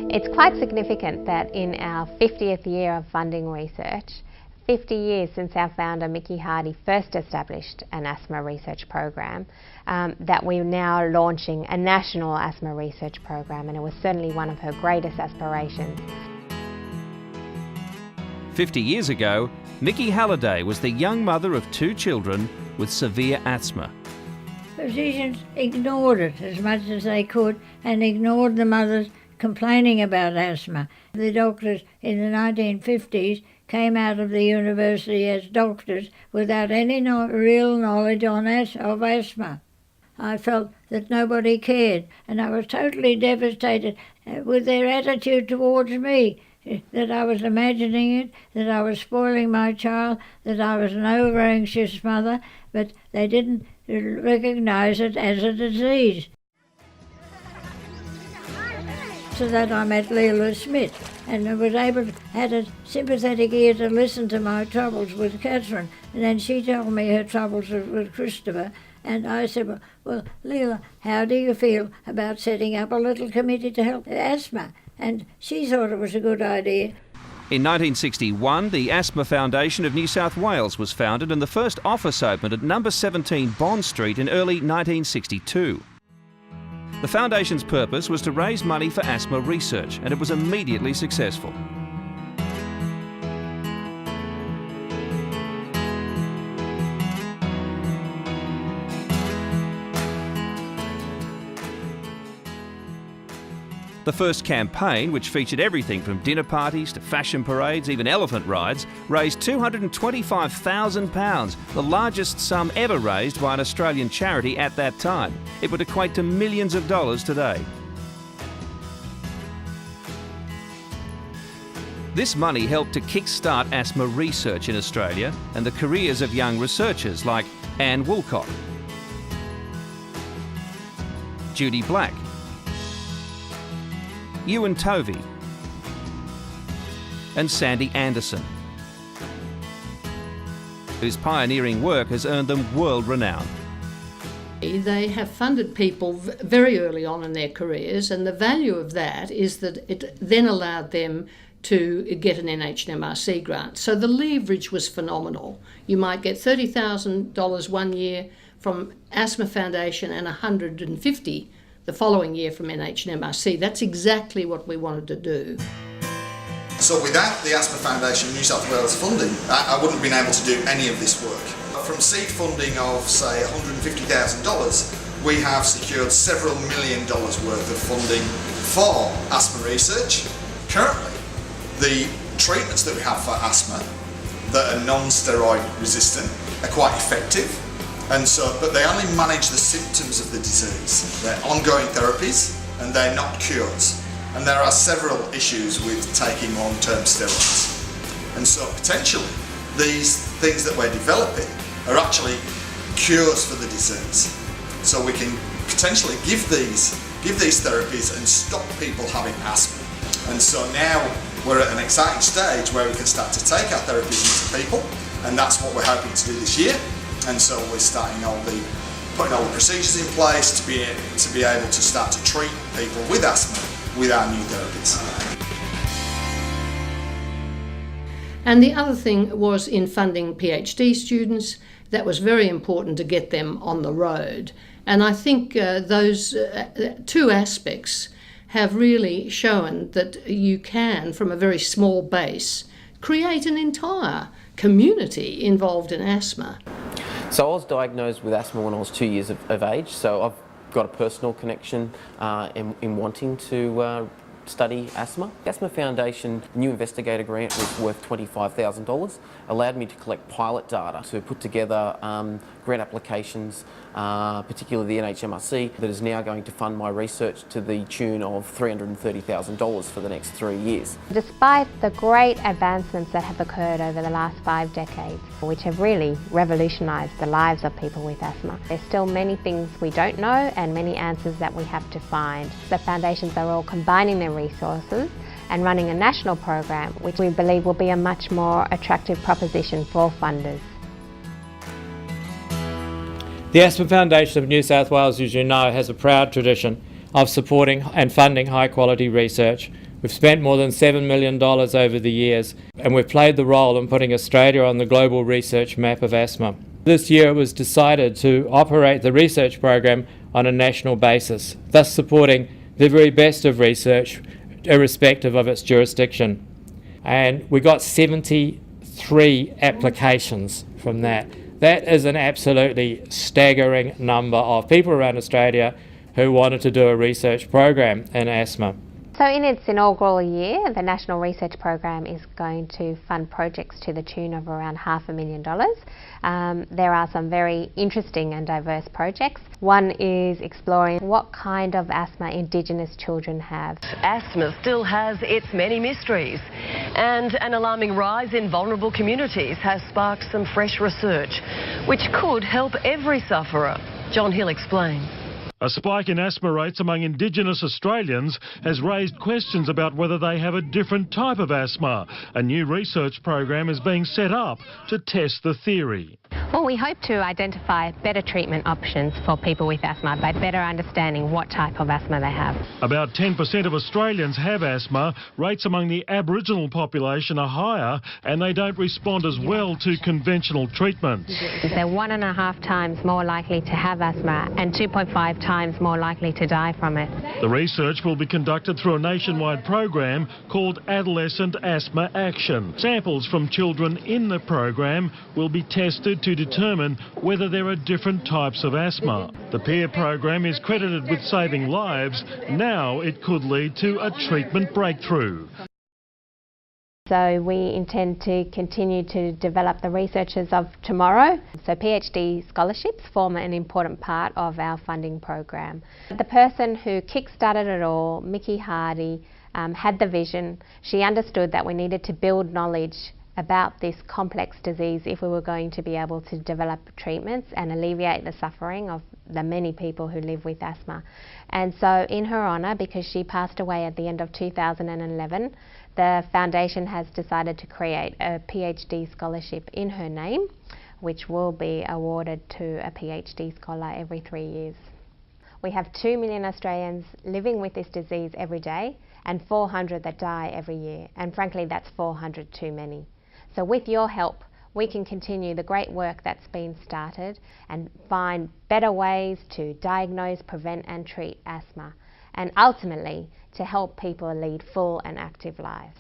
It's quite significant that in our 50th year of funding research, 50 years since our founder Mickey Hardy first established an asthma research program, that we're now launching a national asthma research program, and it was certainly one of her greatest aspirations. 50 years ago, Mickey Halliday was the young mother of 2 children with severe asthma. Physicians ignored it as much as they could and ignored the mothers complaining about asthma. The doctors in the 1950s came out of the university as doctors without any real knowledge of asthma. I felt that nobody cared, and I was totally devastated with their attitude towards me, that I was imagining it, that I was spoiling my child, that I was an over-anxious mother, but they didn't recognise it as a disease. So that I met Leila Smith and had a sympathetic ear to listen to my troubles with Catherine, and then she told me her troubles with Christopher, and I said, well, Leila, how do you feel about setting up a little committee to help asthma? And she thought it was a good idea. In 1961, the Asthma Foundation of New South Wales was founded, and the first office opened at number 17 Bond Street in early 1962. The foundation's purpose was to raise money for asthma research, and it was immediately successful. The first campaign, which featured everything from dinner parties to fashion parades, even elephant rides, raised £225,000, the largest sum ever raised by an Australian charity at that time. It would equate to millions of dollars today. This money helped to kick-start asthma research in Australia and the careers of young researchers like Anne Woolcock, Judy Black, Ewan Tovey and Sandy Anderson, whose pioneering work has earned them world renown. They have funded people very early on in their careers, and the value of that is that it then allowed them to get an NHMRC grant. So the leverage was phenomenal. You might get $30,000 one year from Asthma Foundation and $150,000 the following year from NHMRC. That's exactly what we wanted to do. So without the Asthma Foundation New South Wales funding, I wouldn't have been able to do any of this work. From seed funding of, say, $150,000, we have secured several $1 million worth of funding for asthma research. Currently, the treatments that we have for asthma that are non-steroid resistant are quite effective. But they only manage the symptoms of the disease. They're ongoing therapies and they're not cures. And there are several issues with taking long-term steroids. And so potentially these things that we're developing are actually cures for the disease. So we can potentially give these therapies and stop people having asthma. And so now we're at an exciting stage where we can start to take our therapies into people, and that's what we're hoping to do this year. And so we're putting all the procedures in place to be able to start to treat people with asthma with our new therapies. And the other thing was in funding PhD students. That was very important to get them on the road. And I think those 2 aspects have really shown that you can, from a very small base, create an entire community involved in asthma. So I was diagnosed with asthma when I was 2 years of age, so I've got a personal connection in wanting to study asthma. The Asthma Foundation new investigator grant was worth $25,000, allowed me to collect pilot data to put together grant applications, particularly the NHMRC, that is now going to fund my research to the tune of $330,000 for the next 3 years. Despite the great advancements that have occurred over the last 5 decades, which have really revolutionised the lives of people with asthma, there's still many things we don't know and many answers that we have to find. The foundations are all combining their resources and running a national program, which we believe will be a much more attractive proposition for funders. The Asthma Foundation of New South Wales, as you know, has a proud tradition of supporting and funding high quality research. We've spent more than $7 million over the years, and we've played the role in putting Australia on the global research map of asthma. This year it was decided to operate the research program on a national basis, thus supporting the very best of research, irrespective of its jurisdiction. And we got 73 applications from that. That is an absolutely staggering number of people around Australia who wanted to do a research program in asthma. So in its inaugural year, the National Research Program is going to fund projects to the tune of around $500,000. There are some very interesting and diverse projects. One is exploring what kind of asthma Indigenous children have. Asthma still has its many mysteries, and an alarming rise in vulnerable communities has sparked some fresh research, which could help every sufferer. John Hill explains. A spike in asthma rates among Indigenous Australians has raised questions about whether they have a different type of asthma. A new research program is being set up to test the theory. Well, we hope to identify better treatment options for people with asthma by better understanding what type of asthma they have. About 10% of Australians have asthma. Rates among the Aboriginal population are higher, and they don't respond as well to conventional treatments. They're 1.5 times more likely to have asthma and 2.5 times more likely to die from it. The research will be conducted through a nationwide program called Adolescent Asthma Action. Samples from children in the program will be tested to determine whether there are different types of asthma. The PEER program is credited with saving lives. Now it could lead to a treatment breakthrough. So we intend to continue to develop the researchers of tomorrow. So PhD scholarships form an important part of our funding program. The person who kick-started it all, Mickey Hardy, had the vision. She understood that we needed to build knowledge about this complex disease if we were going to be able to develop treatments and alleviate the suffering of the many people who live with asthma. And so in her honour, because she passed away at the end of 2011, the foundation has decided to create a PhD scholarship in her name, which will be awarded to a PhD scholar every 3 years. We have 2 million Australians living with this disease every day and 400 that die every year, and frankly that's 400 too many. So with your help, we can continue the great work that's been started and find better ways to diagnose, prevent and treat asthma, and ultimately to help people lead full and active lives.